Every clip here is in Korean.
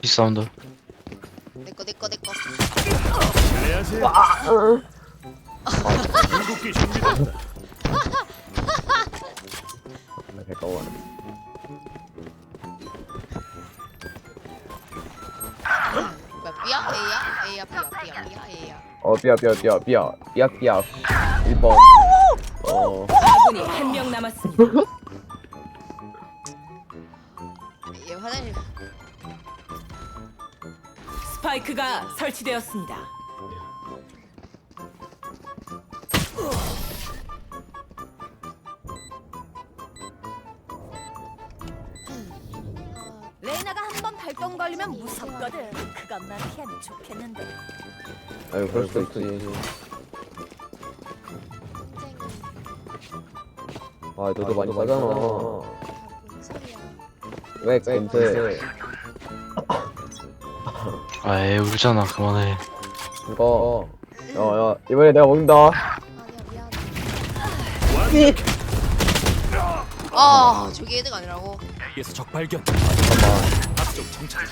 비사운드. 내꺼. 그래야지. 궁극기 준비된다. 잠깐만. 뭐야 B야? A야? B야? 삐약 1번. 아군이 한 명 남았습니다. 얘 화장실. 스파이크가 설치되었습니다. 레이나가 한 번 발동 걸리면 무섭거든. 그것만 피하면 좋겠는데. 아유, 그럴 수도 있지. 아, 너도 많이 싸잖아. 뭔 소리야? 왜 근데 아에 울잖아. 그만해. 이거 야 이번에 내가 먹는다. 아니야 미안해. 아 저기 애드가 아니라고. A에서 적 발견. 잠깐만. 앞쪽 정찰.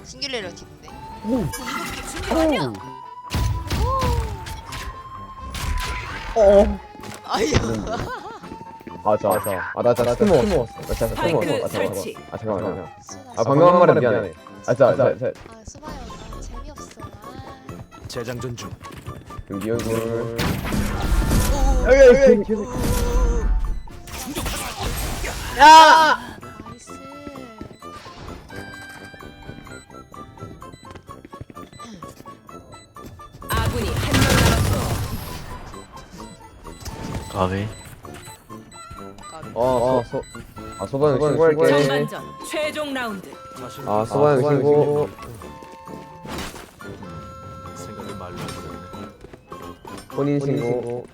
싱귤레러 튀는데. 아유. 나 진짜 스킨 먹었어. 나 진짜 스킨 스파이크 먹었어. 설치. 잠깐만. 방금 한 말에 미안해. 수바요. 재미없어. 재장전 중. 네 얼굴. 여기 계속. 나이스. 아군이 한 명 남았습니다. 까비. 소반은 신고할게. 전반전 최종 라운드. 자신. 소반은 신고. 생각을 말로 해버렸네. 본인 신고.